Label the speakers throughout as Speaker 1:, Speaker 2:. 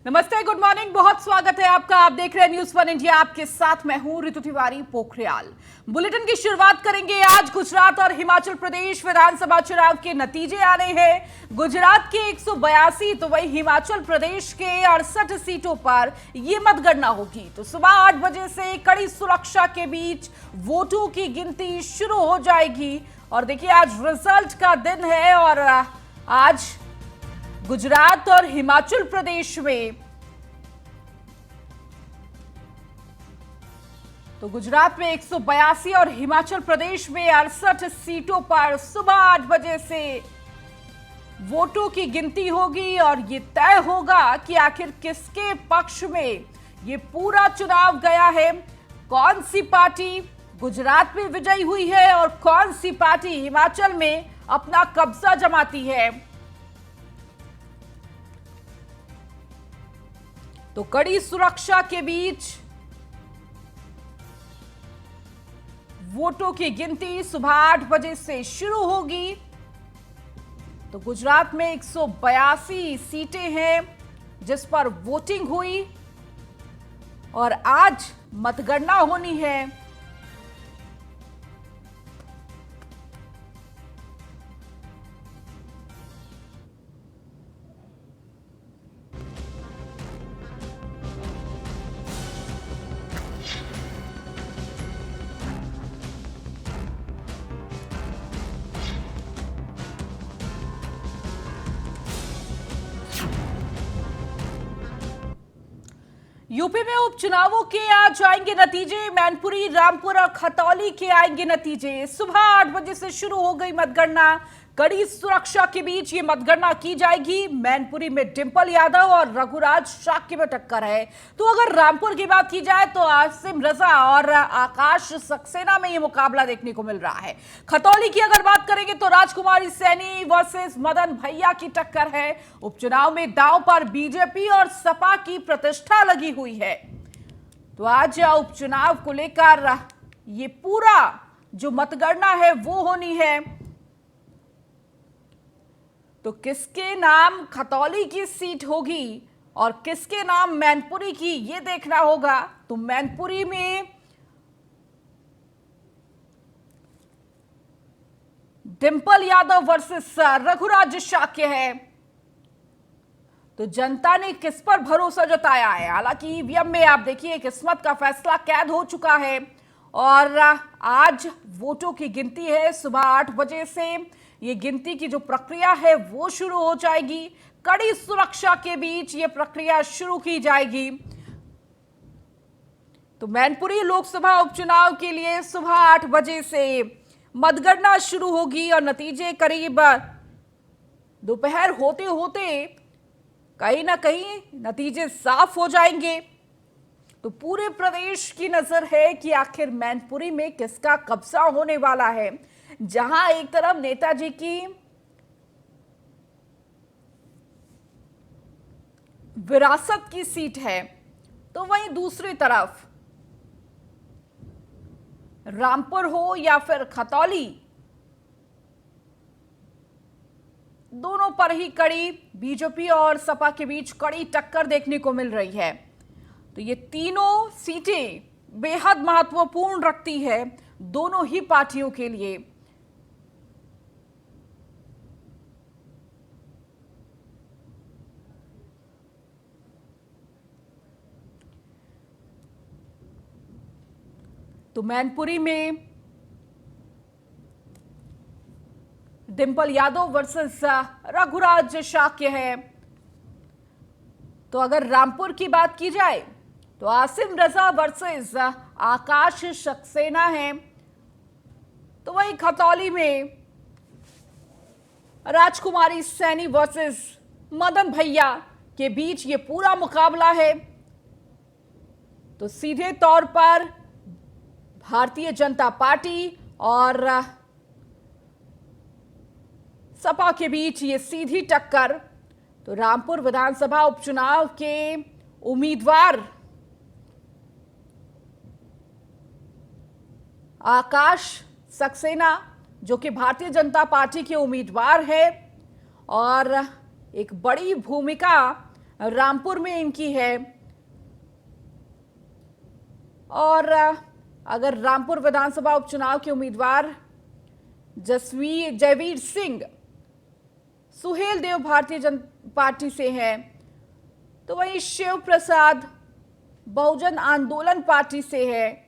Speaker 1: नमस्ते, good morning, बहुत स्वागत है आपका। आप देख रहे हैं न्यूज़ 1 इंडिया। आपके साथ मैं हूं ऋतु तिवारी पोखरियाल। बुलेटिन की शुरुआत करेंगे। आज गुजरात और हिमाचल प्रदेश विधानसभा चुनाव के नतीजे आ रहे हैं। गुजरात के 182 तो वही हिमाचल प्रदेश के 68 सीटों पर यह मतगणना होगी। तो सुबह 8 बजे से कड़ी सुरक्षा के बीच वोटों की गिनती शुरू हो जाएगी। और देखिए, आज रिजल्ट का दिन है और आज गुजरात और हिमाचल प्रदेश में तो गुजरात में 182 और हिमाचल प्रदेश में 68 सीटों पर सुबह 8 बजे से वोटों की गिनती होगी और ये तय होगा कि आखिर किसके पक्ष में ये पूरा चुनाव गया है। कौन सी पार्टी गुजरात में विजयी हुई है और कौन सी पार्टी हिमाचल में अपना कब्जा जमाती है। तो कड़ी सुरक्षा के बीच वोटों की गिनती सुबह 8 बजे से शुरू होगी। तो गुजरात में 182 सीटें हैं जिस पर वोटिंग हुई और आज मतगणना होनी है। यूपी में उपचुनावों के आज आएंगे नतीजे। मैनपुरी, रामपुर और खतौली के आएंगे नतीजे। सुबह 8 बजे से शुरू हो गई मतगणना। कड़ी सुरक्षा के बीच ये मतगणना की जाएगी। मैनपुरी में डिंपल यादव और रघुराज शाक्य में टक्कर है। तो अगर रामपुर की बात की जाए तो आसिम रजा और आकाश सक्सेना में ये मुकाबला देखने को मिल रहा है। खतौली की अगर बात करेंगे तो राजकुमारी सैनी वर्सेस मदन भैया की टक्कर है। उपचुनाव में दांव पर बीजेपी और सपा की प्रतिष्ठा लगी हुई है। तो आज उपचुनाव को लेकर ये पूरा जो मतगणना है वो होनी है। तो किसके नाम खतौली की सीट होगी और किसके नाम मैनपुरी की, ये देखना होगा। तो मैनपुरी में डिंपल यादव वर्सेस रघुराज शाक्य है। तो जनता ने किस पर भरोसा जताया है। हालांकि ईवीएम में आप देखिए किस्मत का फैसला कैद हो चुका है और आज वोटों की गिनती है। सुबह 8 बजे से ये गिनती की जो प्रक्रिया है वो शुरू हो जाएगी। कड़ी सुरक्षा के बीच ये प्रक्रिया शुरू की जाएगी। तो मैनपुरी लोकसभा उपचुनाव के लिए सुबह 8 बजे से मतगणना शुरू होगी और नतीजे करीब दोपहर होते होते कहीं ना कहीं नतीजे साफ हो जाएंगे। तो पूरे प्रदेश की नजर है कि आखिर मैनपुरी में किसका कब्जा होने वाला है। जहां एक तरफ नेताजी की विरासत की सीट है तो वहीं दूसरी तरफ रामपुर हो या फिर खतौली, दोनों पर ही कड़ी बीजेपी और सपा के बीच कड़ी टक्कर देखने को मिल रही है। तो ये तीनों सीटें बेहद महत्वपूर्ण रखती है दोनों ही पार्टियों के लिए। तो मैनपुरी में डिंपल यादव वर्सेस रघुराज शाक्य है। तो अगर रामपुर की बात की जाए तो आसिम रजा वर्सेस आकाश सक्सेना है। तो वही खतौली में राजकुमारी सैनी वर्सेस मदन भैया के बीच ये पूरा मुकाबला है। तो सीधे तौर पर भारतीय जनता पार्टी और सपा के बीच ये सीधी टक्कर। तो रामपुर विधानसभा उपचुनाव के उम्मीदवार आकाश सक्सेना, जो कि भारतीय जनता पार्टी के उम्मीदवार है, और एक बड़ी भूमिका रामपुर में इनकी है। और अगर रामपुर विधानसभा उपचुनाव के उम्मीदवार जयवीर सिंह सुहेल देव भारतीय जनता पार्टी से हैं, तो वहीं शिव प्रसाद बहुजन आंदोलन पार्टी से है।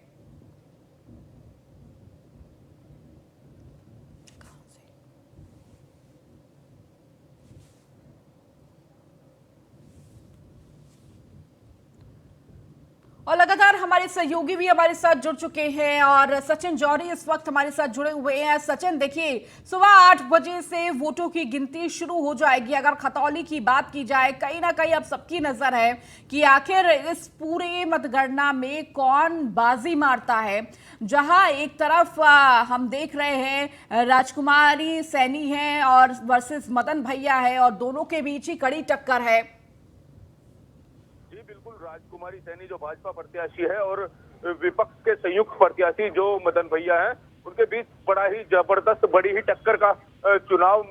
Speaker 1: और लगातार हमारे सहयोगी भी हमारे साथ जुड़ चुके हैं और सचिन जौहरी इस वक्त हमारे साथ जुड़े हुए हैं। सचिन, देखिए सुबह 8 बजे से वोटों की गिनती शुरू हो जाएगी। अगर खतौली की बात की जाए, कहीं ना कहीं अब सबकी नजर है कि आखिर इस पूरे मतगणना में कौन बाजी मारता है। जहां एक तरफ हम देख रहे हैं राजकुमारी सैनी है और वर्सेस मदन भैया है और दोनों के बीच ही कड़ी टक्कर है।
Speaker 2: बिल्कुल, राजकुमारी सैनी जो भाजपा प्रत्याशी है और विपक्ष के संयुक्त प्रत्याशी जो मदन भैया हैं, उनके बीच बड़ा ही जबरदस्त बड़ी ही टक्कर का चुनाव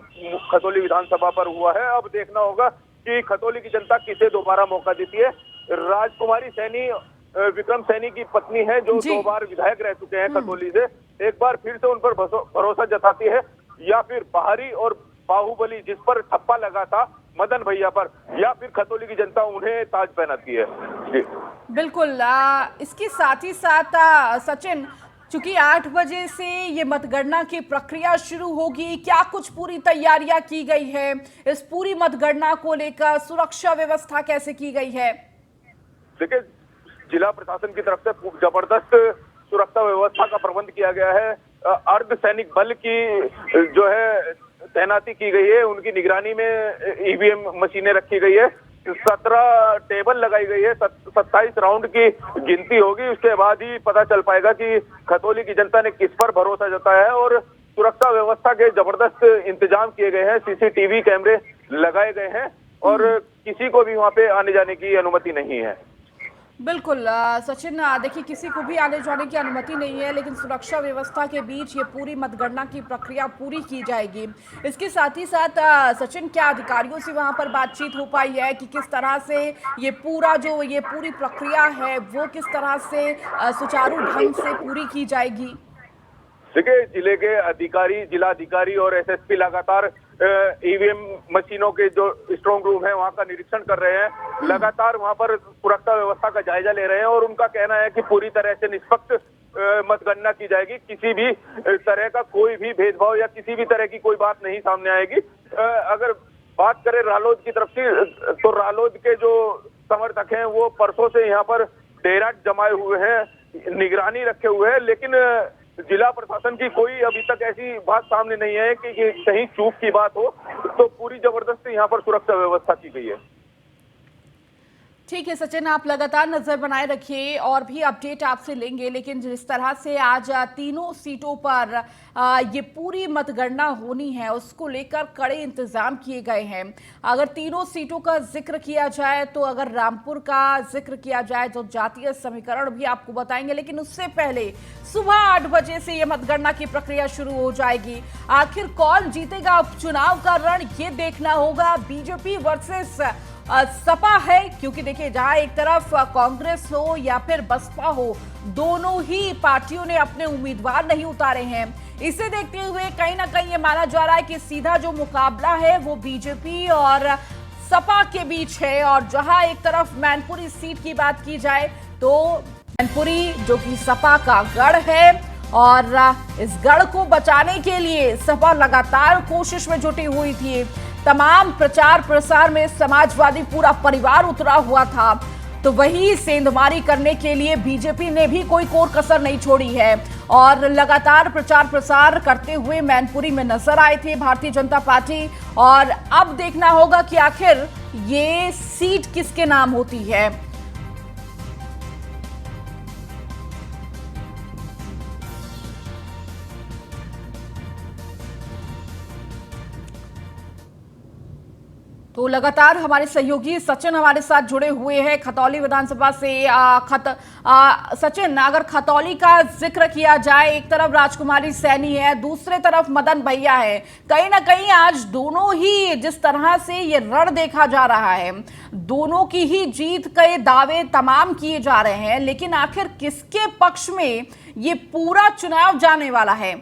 Speaker 2: खतौली विधानसभा पर हुआ है। अब देखना होगा कि खतौली की जनता किसे दोबारा मौका देती है। राजकुमारी सैनी विक्रम सैनी की पत्नी है जो 2 बार विधायक रह चुके हैं खतौली से, एक बार फिर से उन पर भरोसा जताती है, या फिर बाहरी और बाहुबली जिस पर ठप्पा लगा था मदन भैया पर, या फिर खतौली की जनता उन्हें ताज पहनाती है। जी
Speaker 1: बिल्कुल। इसके साथ ही साथ सचिन, चूंकि 8 बजे से ये मतगणना की प्रक्रिया शुरू होगी, क्या कुछ पूरी तैयारियां की गई है इस पूरी मतगणना को लेकर? सुरक्षा व्यवस्था कैसे की गई है?
Speaker 2: देखिए, जिला प्रशासन की तरफ से जबरदस्त सुरक्षा व्यवस्था का प्रबंध किया गया है। अर्धसैनिक बल की जो है तैनाती की गई है, उनकी निगरानी में ईवीएम मशीनें रखी गई है, 17 टेबल लगाई गई है, 27 राउंड की गिनती होगी। उसके बाद ही पता चल पाएगा कि खतौली की जनता ने किस पर भरोसा जताया है। और सुरक्षा व्यवस्था के जबरदस्त इंतजाम किए गए हैं, सीसीटीवी कैमरे लगाए गए हैं और किसी को भी वहां पे आने जाने की अनुमति नहीं है।
Speaker 1: बिल्कुल सचिन, देखिए किसी को भी आने जाने की अनुमति नहीं है, लेकिन सुरक्षा व्यवस्था के बीच ये पूरी मतगणना की प्रक्रिया पूरी की जाएगी। इसके साथ ही साथ सचिन, क्या अधिकारियों से वहां पर बातचीत हो पाई है कि किस तरह से ये पूरी प्रक्रिया है वो किस तरह से सुचारू ढंग से पूरी की जाएगी?
Speaker 2: देखिए, जिले के अधिकारी, जिला अधिकारी और एसएसपी लगातार ईवीएम मशीनों के जो स्ट्रॉन्ग रूम है वहां का निरीक्षण कर रहे हैं, लगातार वहां पर सुरक्षा व्यवस्था का जायजा ले रहे हैं और उनका कहना है कि पूरी तरह से निष्पक्ष मतगणना की जाएगी। किसी भी तरह का कोई भी भेदभाव या किसी भी तरह की कोई बात नहीं सामने आएगी। अगर बात करें रालोद की तरफ से, तो रालोद के जो समर्थक हैं वो परसों से यहाँ पर डेरा जमाए हुए हैं, निगरानी रखे हुए हैं, लेकिन जिला प्रशासन की कोई अभी तक ऐसी बात सामने नहीं है कि कहीं चूक की बात हो। तो पूरी जबरदस्ती यहाँ पर सुरक्षा व्यवस्था की गई है।
Speaker 1: ठीक है सचिन, आप लगातार नजर बनाए रखिए और भी अपडेट आपसे लेंगे। लेकिन जिस तरह से आज तीनों सीटों पर ये पूरी मतगणना होनी है, उसको लेकर कड़े इंतजाम किए गए हैं। अगर तीनों सीटों का जिक्र किया जाए तो अगर रामपुर का जिक्र किया जाए तो जातीय समीकरण भी आपको बताएंगे, लेकिन उससे पहले सुबह 8 बजे से ये मतगणना की प्रक्रिया शुरू हो जाएगी। आखिर कौन जीतेगा उपचुनाव का रण, ये देखना होगा। बीजेपी वर्सेस सपा है, क्योंकि देखिए जहां एक तरफ कांग्रेस हो या फिर बसपा हो, दोनों ही पार्टियों ने अपने उम्मीदवार नहीं उतारे हैं। इसे देखते हुए कहीं ना कहीं ये माना जा रहा है कि सीधा जो मुकाबला है वो बीजेपी और सपा के बीच है। और जहां एक तरफ मैनपुरी सीट की बात की जाए तो मैनपुरी जो कि सपा का गढ़ है और इस गढ़ को बचाने के लिए सपा लगातार कोशिश में जुटी हुई थी। तमाम प्रचार प्रसार में समाजवादी पूरा परिवार उतरा हुआ था, तो वही सेंधमारी करने के लिए बीजेपी ने भी कोई कोर कसर नहीं छोड़ी है और लगातार प्रचार प्रसार करते हुए मैनपुरी में नजर आए थे भारतीय जनता पार्टी। और अब देखना होगा कि आखिर ये सीट किसके नाम होती है। तो लगातार हमारे सहयोगी सचिन हमारे साथ जुड़े हुए हैं खतौली विधानसभा से। सचिन, अगर खतौली का जिक्र किया जाए, एक तरफ राजकुमारी सैनी है, दूसरे तरफ मदन भैया है, कहीं ना कहीं आज दोनों ही जिस तरह से ये रण देखा जा रहा है, दोनों की ही जीत के दावे तमाम किए जा रहे हैं, लेकिन आखिर किसके पक्ष में ये पूरा चुनाव जाने वाला है?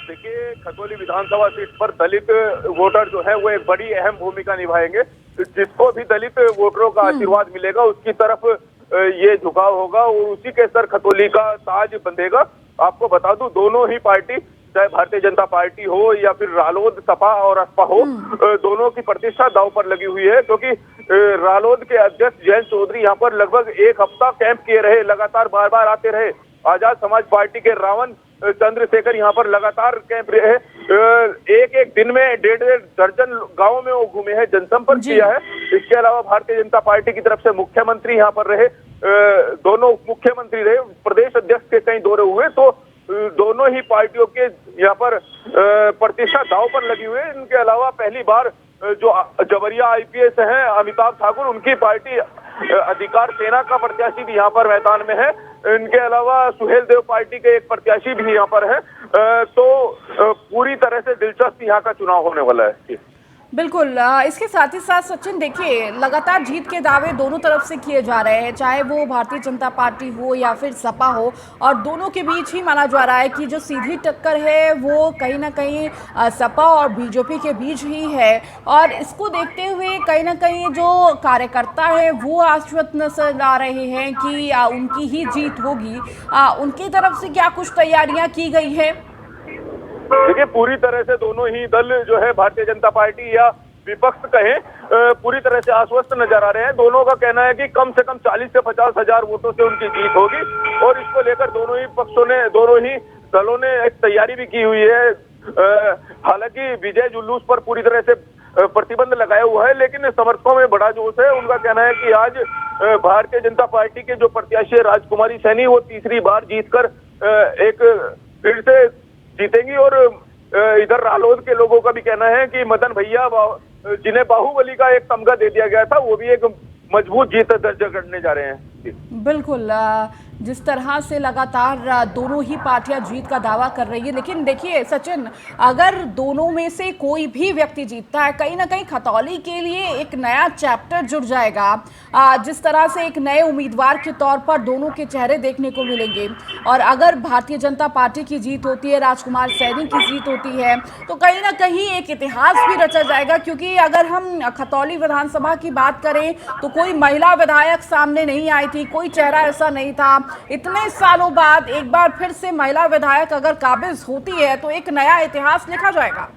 Speaker 2: देखिए, खतौली विधानसभा सीट पर दलित वोटर जो है वो एक बड़ी अहम भूमिका निभाएंगे। जिसको भी दलित वोटरों का आशीर्वाद मिलेगा उसकी तरफ ये झुकाव होगा और उसी के सर खतौली का ताज बंधेगा। आपको बता दूं, दोनों ही पार्टी, चाहे भारतीय जनता पार्टी हो या फिर रालोद, सपा और असपा हो, दोनों की प्रतिष्ठा दांव पर लगी हुई है। क्योंकि रालोद के अध्यक्ष जयंत चौधरी यहाँ पर लगभग एक हफ्ता कैंप किए रहे, लगातार बार बार आते रहे। आजाद समाज पार्टी के रावण चंद्रशेखर यहाँ पर लगातार कैंप रहे। एक दिन में 1.5 दर्जन गांवों में वो घूमे हैं, जनसंपर्क किया है। इसके अलावा भारतीय जनता पार्टी की तरफ से मुख्यमंत्री यहाँ पर रहे, दोनों मुख्यमंत्री रहे, प्रदेश अध्यक्ष के कई दौरे हुए। तो दोनों ही पार्टियों के यहाँ पर प्रतिष्ठा दांव पर लगी हुई है। इनके अलावा पहली बार जो जबरिया आईपीएस हैं अमिताभ ठाकुर, उनकी पार्टी अधिकार सेना का प्रत्याशी भी यहाँ पर मैदान में है। इनके अलावा सुहेल देव पार्टी के एक प्रत्याशी भी यहाँ पर है। तो पूरी तरह से दिलचस्प यहाँ का चुनाव होने वाला है।
Speaker 1: बिल्कुल। इसके साथ ही साथ सचिन, देखिए, लगातार जीत के दावे दोनों तरफ से किए जा रहे हैं, चाहे वो भारतीय जनता पार्टी हो या फिर सपा हो, और दोनों के बीच ही माना जा रहा है कि जो सीधी टक्कर है वो कहीं ना कहीं सपा और बीजेपी के बीच ही है। और इसको देखते हुए कहीं ना कहीं जो कार्यकर्ता है वो आश्वस्त नजर आ रहे हैं कि उनकी ही जीत होगी। उनकी तरफ से क्या कुछ तैयारियां की गई है?
Speaker 2: देखिए, पूरी तरह से दोनों ही दल जो है, भारतीय जनता पार्टी या विपक्ष कहें, पूरी तरह से आश्वस्त नजर आ रहे हैं। दोनों का कहना है कि कम से कम 40 से 50 हजार वोटों से उनकी जीत होगी और इसको लेकर दोनों ही पक्षों ने, दोनों ही दलों ने एक तैयारी भी की हुई है। हालांकि विजय जुलूस पर पूरी तरह से प्रतिबंध लगाया हुआ है, लेकिन समर्थकों में बड़ा जोश है। उनका कहना है कि आज भारतीय जनता पार्टी के जो प्रत्याशी है राजकुमारी सैनी, वो तीसरी बार जीतकर एक फिर से जीतेंगी। और इधर रालोद के लोगों का भी कहना है कि मदन भैया, जिन्हें बाहुबली का एक तमगा दे दिया गया था, वो भी एक मजबूत जीत दर्ज करने जा रहे हैं।
Speaker 1: बिल्कुल। जिस तरह से लगातार दोनों ही पार्टियां जीत का दावा कर रही है, लेकिन देखिए सचिन, अगर दोनों में से कोई भी व्यक्ति जीतता है, कहीं ना कहीं खतौली के लिए एक नया चैप्टर जुड़ जाएगा। जिस तरह से एक नए उम्मीदवार के तौर पर दोनों के चेहरे देखने को मिलेंगे। और अगर भारतीय जनता पार्टी की जीत होती है, राजकुमार सैनी की जीत होती है, तो कहीं ना कहीं एक इतिहास भी रचा जाएगा। क्योंकि अगर हम खतौली विधानसभा की बात करें तो कोई महिला विधायक सामने नहीं आई थी, कोई चेहरा ऐसा नहीं था। इतने सालों बाद एक बार फिर से महिला विधायक अगर काबिज होती है तो एक नया इतिहास लिखा जाएगा।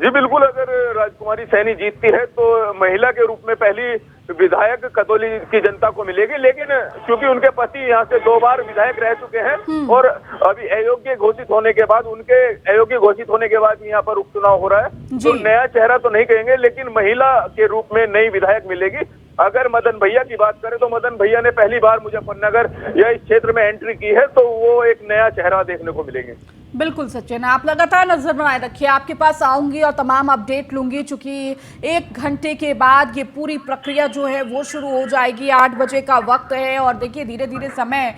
Speaker 2: जी बिल्कुल, अगर राजकुमारी सैनी जीतती है तो महिला के रूप में पहली विधायक खतौली की जनता को मिलेगी। लेकिन क्योंकि उनके पति यहाँ से 2 बार विधायक रह चुके हैं और अभी अयोग्य घोषित होने के बाद, उनके अयोग्य घोषित होने के बाद यहाँ पर उपचुनाव हो रहा है, तो नया चेहरा तो नहीं कहेंगे, लेकिन महिला के रूप में नई विधायक मिलेगी। अगर मदन भैया की बात करें तो मदन भैया ने पहली बार मुजफ्फरनगर या इस क्षेत्र में एंट्री की है, तो वो एक नया चेहरा देखने को मिलेंगे।
Speaker 1: बिल्कुल सचिन, आप लगातार नजर बनाए रखिए, आपके पास आऊंगी और तमाम अपडेट लूंगी। चूंकि 1 घंटे के बाद ये पूरी प्रक्रिया जो है वो शुरू हो जाएगी। 8 बजे का वक्त है और देखिए धीरे धीरे समय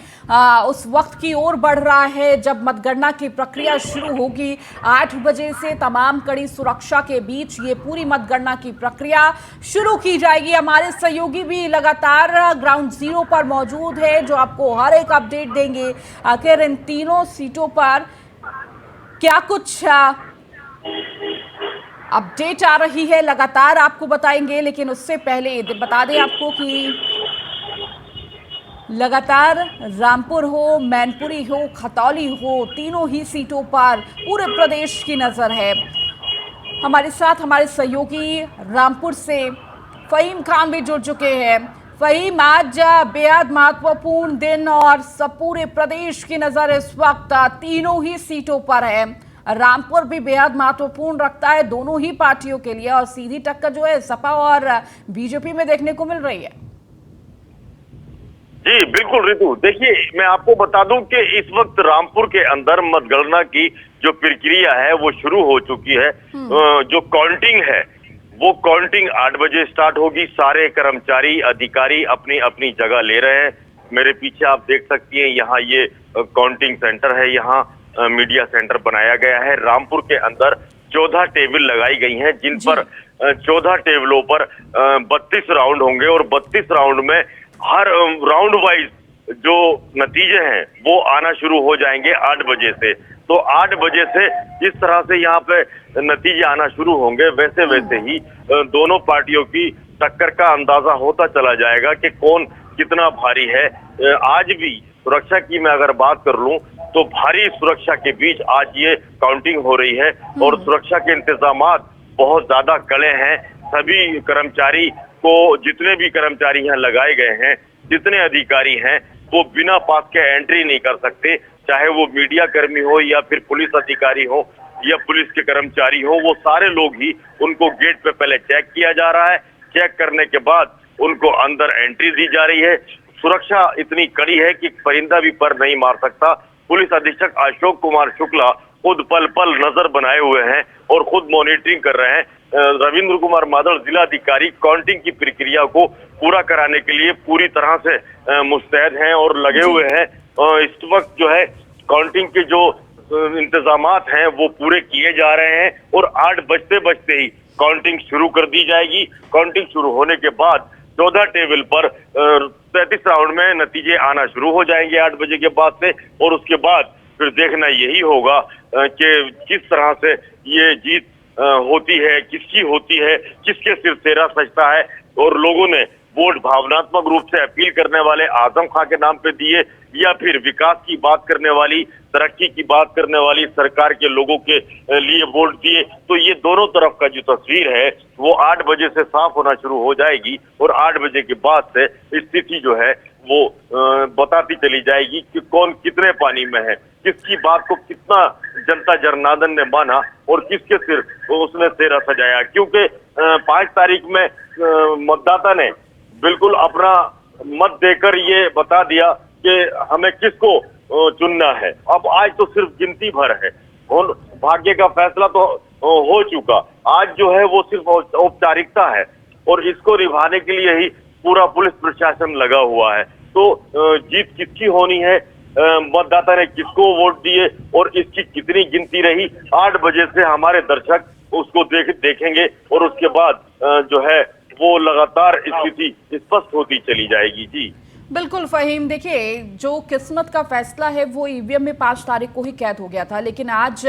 Speaker 1: उस वक्त की ओर बढ़ रहा है जब मतगणना की प्रक्रिया शुरू होगी। 8 बजे से तमाम कड़ी सुरक्षा के बीच ये पूरी मतगणना की प्रक्रिया शुरू की जाएगी। हमारे सहयोगी भी लगातार ग्राउंड जीरो पर मौजूद है, जो आपको हर एक अपडेट देंगे। आखिर इन तीनों सीटों पर क्या कुछ अपडेट आ रही है, लगातार आपको बताएंगे। लेकिन उससे पहले बता दें आपको कि लगातार रामपुर हो, मैनपुरी हो, खतौली हो, तीनों ही सीटों पर पूरे प्रदेश की नजर है। हमारे साथ हमारे सहयोगी रामपुर से फहीम खान भी जुड़ चुके हैं। फहीम, आज बेहद महत्वपूर्ण दिन और सब पूरे प्रदेश की नजर इस वक्त तीनों ही सीटों पर है। रामपुर भी बेहद महत्वपूर्ण रखता है दोनों ही पार्टियों के लिए और सीधी टक्कर जो है सपा और बीजेपी में देखने को मिल रही है।
Speaker 3: जी बिल्कुल रितु, देखिए मैं आपको बता दूं कि इस वक्त रामपुर के अंदर मतगणना की जो प्रक्रिया है वो शुरू हो चुकी है। जो काउंटिंग है वो काउंटिंग 8 बजे स्टार्ट होगी। सारे कर्मचारी अधिकारी अपनी अपनी जगह ले रहे हैं। मेरे पीछे आप देख सकती हैं, यहाँ ये काउंटिंग सेंटर है, यहाँ मीडिया सेंटर बनाया गया है। रामपुर के अंदर 14 टेबल लगाई गई हैं, जिन पर 14 टेबलों पर 32 राउंड होंगे और 32 राउंड में हर राउंड वाइज जो नतीजे हैं वो आना शुरू हो जाएंगे 8 बजे से। तो 8 बजे से जिस तरह से यहाँ पे नतीजे आना शुरू होंगे, वैसे वैसे ही दोनों पार्टियों की टक्कर का अंदाजा होता चला जाएगा कि कौन कितना भारी है। आज भी सुरक्षा की मैं अगर बात कर लूं तो भारी सुरक्षा के बीच आज ये काउंटिंग हो रही है और सुरक्षा के इंतजामात बहुत ज्यादा कड़े हैं। सभी कर्मचारी को, जितने भी कर्मचारी यहाँ लगाए गए हैं, जितने अधिकारी हैं, वो बिना पास के एंट्री नहीं कर सकते। चाहे वो मीडिया कर्मी हो या फिर पुलिस अधिकारी हो या पुलिस के कर्मचारी हो, वो सारे लोग ही, उनको गेट पे पहले चेक किया जा रहा है। चेक करने के बाद उनको अंदर एंट्री दी जा रही है। सुरक्षा इतनी कड़ी है कि परिंदा भी पर नहीं मार सकता। पुलिस अधीक्षक अशोक कुमार शुक्ला खुद पल पल नजर बनाए हुए हैं और खुद मॉनिटरिंग कर रहे हैं। रविंद्र कुमार मादल जिलाधिकारी काउंटिंग की प्रक्रिया को पूरा कराने के लिए पूरी तरह से मुस्तैद हैं और लगे हुए हैं। इस वक्त जो है काउंटिंग के जो इंतजामात हैं वो पूरे किए जा रहे हैं और 8 बजते बजते ही काउंटिंग शुरू कर दी जाएगी। काउंटिंग शुरू होने के बाद 14 टेबल पर 33 राउंड में नतीजे आना शुरू हो जाएंगे 8 बजे के बाद से। और उसके बाद फिर देखना यही होगा कि किस तरह से ये जीत होती है, किसकी होती है, किसके सिर सेरा सजता है। और लोगों ने वोट भावनात्मक रूप से अपील करने वाले आजम खां के नाम पे दिए या फिर विकास की बात करने वाली, तरक्की की बात करने वाली सरकार के लोगों के लिए वोट दिए। तो ये दोनों तरफ का जो तस्वीर है वो 8 बजे से साफ होना शुरू हो जाएगी और 8 बजे के बाद से स्थिति जो है वो बताती चली जाएगी कि कौन कितने पानी में है, किसकी बात को कितना जनता जनार्दन ने माना और किसके सिर उसने सेरा सजाया। क्योंकि 5 तारीख में मतदाता ने बिल्कुल अपना मत देकर ये बता दिया कि हमें किसको चुनना है। अब आज तो सिर्फ गिनती भर है और भाग्य का फैसला तो हो चुका। आज जो है वो सिर्फ औपचारिकता है और इसको निभाने के लिए ही पूरा पुलिस प्रशासन लगा हुआ है। तो जीत किसकी होनी है, मतदाता ने किसको वोट दिए और इसकी कितनी गिनती रही, 8 बजे से हमारे दर्शक उसको देखेंगे और उसके बाद जो है वो लगातार स्थिति स्पष्ट होती चली जाएगी। जी
Speaker 1: बिल्कुल फहीम, देखिए जो किस्मत का फैसला है वो ईवीएम में 5 तारीख को ही कैद हो गया था, लेकिन आज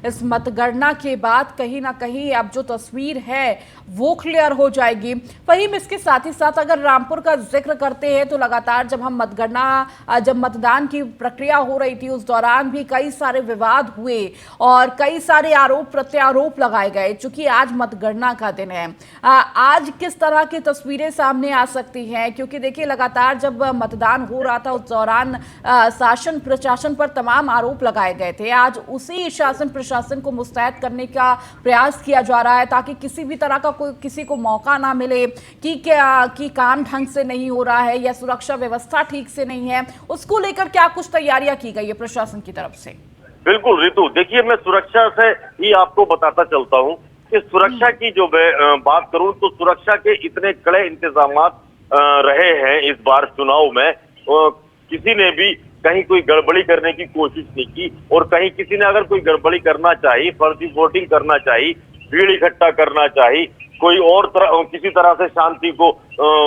Speaker 1: इस मतगणना के बाद कहीं ना कहीं अब जो तस्वीर है वो क्लियर हो जाएगी। फहीम, इसके साथ ही साथ अगर रामपुर का जिक्र करते हैं तो लगातार जब मतदान की प्रक्रिया हो रही थी उस दौरान भी कई सारे विवाद हुए और कई सारे आरोप प्रत्यारोप लगाए गए। चूंकि आज मतगणना का दिन है, आज किस तरह की तस्वीरें सामने आ सकती हैं? क्योंकि देखिए लगातार जब मतदान हो रहा था उस दौरान शासन प्रशासन पर तमाम आरोप लगाए गए थे। आज उसी शासन प्रशासन को मुस्तैद करने का प्रयास किया जा रहा है ताकि किसी भी तरह का कोई किसी को मौका ना मिले कि काम ढंग से नहीं हो रहा है या सुरक्षा व्यवस्था ठीक से नहीं है। उसको लेकर क्या कुछ तैयारियां की गई है प्रशासन की तरफ से?
Speaker 3: बिल्कुल रितु, देखिए मैं सुरक्षा से ही आपको बताता चलता हूँ कि सुरक्षा की जो बात करूं तो सुरक्षा के इतने कड़े इंतजामात रहे हैं इस बार चुनाव में। किसी ने भी कहीं कोई गड़बड़ी करने की कोशिश नहीं की और कहीं किसी ने अगर कोई गड़बड़ी करना चाहिए, फर्जी वोटिंग करना चाहिए, भीड़ इकट्ठा करना चाहिए, कोई और किसी तरह से शांति को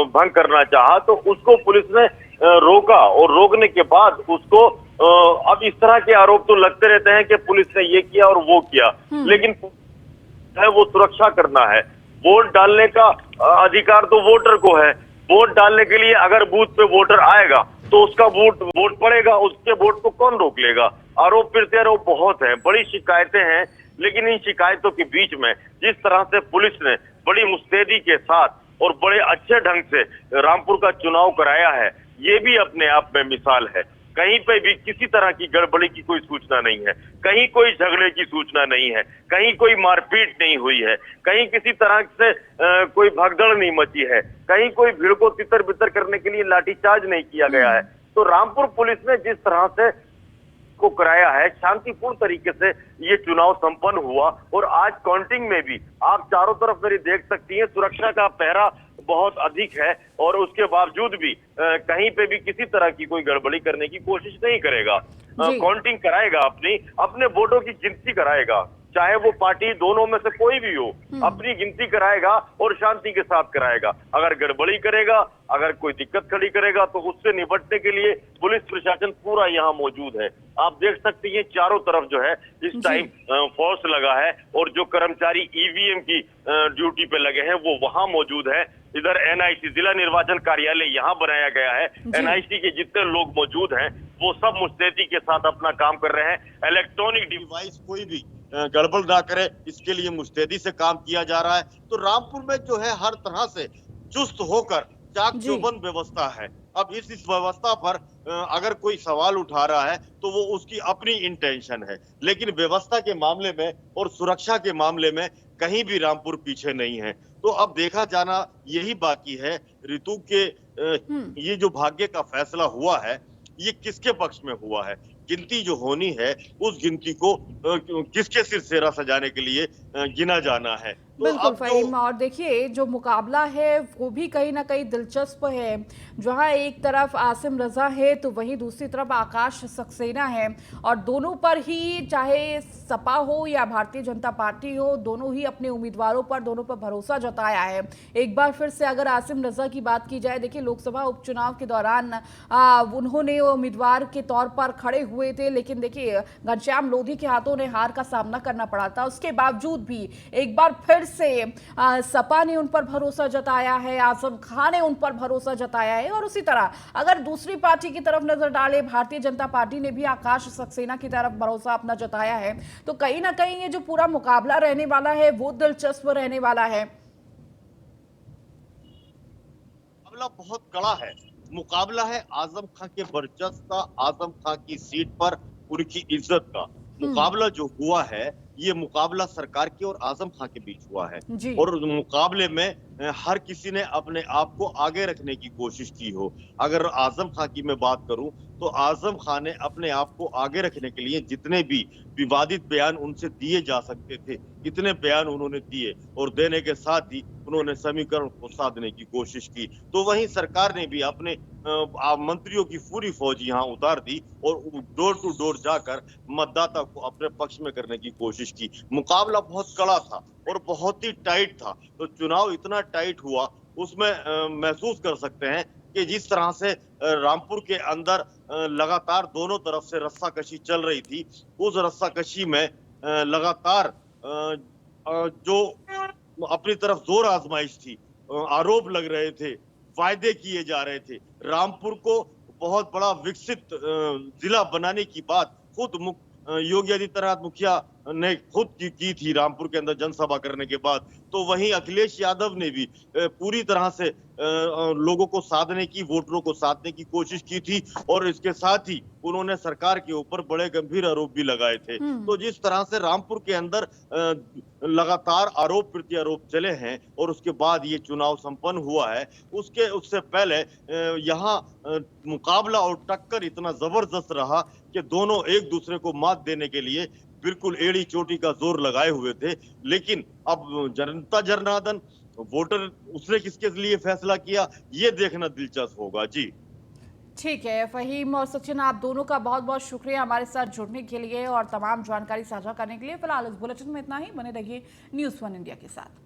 Speaker 3: भंग करना चाहा तो उसको पुलिस ने रोका और रोकने के बाद उसको अब इस तरह के आरोप तो लगते रहते हैं कि पुलिस ने ये किया और वो किया, लेकिन है वो सुरक्षा करना है। वोट डालने का अधिकार तो वोटर को है। वोट डालने के लिए अगर बूथ पे वोटर आएगा तो उसका वोट पड़ेगा, उसके वोट को कौन रोक लेगा? आरोप प्रत्यारोप बहुत हैं, बड़ी शिकायतें हैं, लेकिन इन शिकायतों के बीच में जिस तरह से पुलिस ने बड़ी मुस्तैदी के साथ और बड़े अच्छे ढंग से रामपुर का चुनाव कराया है, ये भी अपने आप में मिसाल है। कहीं पे भी किसी तरह की गड़बड़ी की कोई सूचना नहीं है, कहीं कोई झगड़े की सूचना नहीं है, कहीं कोई मारपीट नहीं हुई है, कहीं किसी तरह से कोई भगदड़ नहीं मची है, कहीं कोई भीड़ को तितर बितर करने के लिए लाठीचार्ज नहीं किया गया है। तो रामपुर पुलिस ने जिस तरह से को कराया है। शांतिपूर्ण तरीके से ये चुनाव संपन्न हुआ और आज काउंटिंग में भी आप चारों तरफ मेरी देख सकती हैं, सुरक्षा का पहरा बहुत अधिक है और उसके बावजूद भी कहीं पे भी किसी तरह की कोई गड़बड़ी करने की कोशिश नहीं करेगा। काउंटिंग कराएगा, अपने वोटों की गिनती कराएगा, चाहे वो पार्टी दोनों में से कोई भी हो, अपनी गिनती कराएगा और शांति के साथ कराएगा। अगर गड़बड़ी करेगा, अगर कोई दिक्कत खड़ी करेगा तो उससे निपटने के लिए पुलिस प्रशासन पूरा यहाँ मौजूद है। आप देख सकते हैं चारों तरफ जो है इस टाइम फोर्स लगा है और जो कर्मचारी ईवीएम की ड्यूटी पे लगे हैं वो वहां मौजूद है। इधर एनआईसी जिला निर्वाचन कार्यालय यहाँ बनाया गया है। एनआईसी के जितने लोग मौजूद हैं वो सब मुस्तैदी के साथ अपना काम कर रहे हैं। इलेक्ट्रॉनिक डिवाइस कोई भी गड़बड़ ना करे, इसके लिए मुस्तैदी से काम किया जा रहा है। तो रामपुर में जो है हर तरह से चुस्त होकर चाक चौबंद व्यवस्था है। अब इस व्यवस्था पर अगर कोई सवाल उठा रहा है तो वो उसकी अपनी इंटेंशन है, लेकिन व्यवस्था के मामले में और सुरक्षा के मामले में कहीं भी रामपुर पीछे नहीं है। तो अब देखा जाना यही बाकी है ऋतु के ये जो भाग्य का फैसला हुआ है ये किसके पक्ष में हुआ है। गिनती जो होनी है उस गिनती को किसके सिर सेरा सजाने के लिए गिना जाना है। तो
Speaker 1: बिल्कुल फहीम, और देखिए जो मुकाबला है वो भी कहीं ना कहीं दिलचस्प है। जहां एक तरफ आसिम रजा है तो वहीं दूसरी तरफ आकाश सक्सेना है और दोनों पर ही, चाहे सपा हो या भारतीय जनता पार्टी हो, दोनों ही अपने उम्मीदवारों पर, दोनों पर भरोसा जताया है। एक बार फिर से अगर आसिम रजा की बात की जाए, देखिए लोकसभा उपचुनाव के दौरान उन्होंने उम्मीदवार के तौर पर खड़े हुए थे, लेकिन देखिए घनश्याम लोधी के हाथों ने हार का सामना करना पड़ा था। उसके बावजूद भी एक बार फिर से सपा ने उन पर भरोसा जताया है, आजम खान ने उन पर भरोसा जताया है। और उसी तरह अगर दूसरी पार्टी की तरफ नजर डाले, भारतीय जनता पार्टी ने भी आकाश सक्सेना की तरफ भरोसा अपना जताया है। तो कहीं ना कहीं ये जो पूरा मुकाबला रहने वाला है वो दिलचस्प रहने वाला है।
Speaker 4: मुकाबला बहुत कड़ा है। मुकाबला है आजम खान के वर्चस्व का, आजम खान की सीट पर उनकी इज्जत का। मुकाबला जो हुआ है ये मुकाबला सरकार के और आजम खान के बीच हुआ है और मुकाबले में हर किसी ने अपने आप को आगे रखने की कोशिश की हो। अगर आजम खान की मैं बात करूं तो आजम खान ने अपने आप को आगे रखने के लिए जितने भी विवादित बयान उनसे दिए जा सकते थे इतने बयान उन्होंने दिए और देने के साथ ही उन्होंने समीकरण को साधने की कोशिश की। तो वहीं सरकार ने भी अपने मंत्रियों की पूरी फौज यहाँ उतार दी और डोर टू डोर जाकर मतदाता को अपने पक्ष में करने की कोशिश की। मुकाबला बहुत कड़ा था और बहुत ही टाइट था। तो चुनाव इतना टाइट हुआ उसमें महसूस कर सकते हैं कि जिस तरह से रामपुर के अंदर लगातार दोनों तरफ से रस्साकशी चल रही थी, उस रस्साकशी में लगातार जो अपनी तरफ जोर आजमाइश थी, आरोप लग रहे थे, वायदे किए जा रहे थे। रामपुर को बहुत बड़ा विकसित जिला बनाने की बात खुद योगी आदित्यनाथ मुखिया ने खुद की थी रामपुर के अंदर जनसभा करने के बाद। तो वहीं अखिलेश यादव ने भी पूरी तरह से लोगों को साधने की, वोटरों को साधने की कोशिश की थी और इसके साथ ही उन्होंने सरकार के ऊपर बड़े गंभीर आरोप भी लगाए थे। तो जिस तरह से रामपुर के अंदर लगातार आरोप प्रत्यारोप चले हैं और उसके बाद ये चुनाव संपन्न हुआ है, उससे पहले यहाँ मुकाबला और टक्कर इतना जबरदस्त रहा कि दोनों एक दूसरे को मात देने के लिए बिल्कुल एड़ी चोटी का जोर लगाए हुए थे। लेकिन अब जनता जनार्दन वोटर उसने किसके लिए फैसला किया ये देखना दिलचस्प होगा। जी
Speaker 1: ठीक है फहीम और सचिन, आप दोनों का बहुत बहुत शुक्रिया हमारे साथ जुड़ने के लिए और तमाम जानकारी साझा करने के लिए। फिलहाल इस बुलेटिन में इतना ही। बने रहिए न्यूज़ 1 इंडिया के साथ।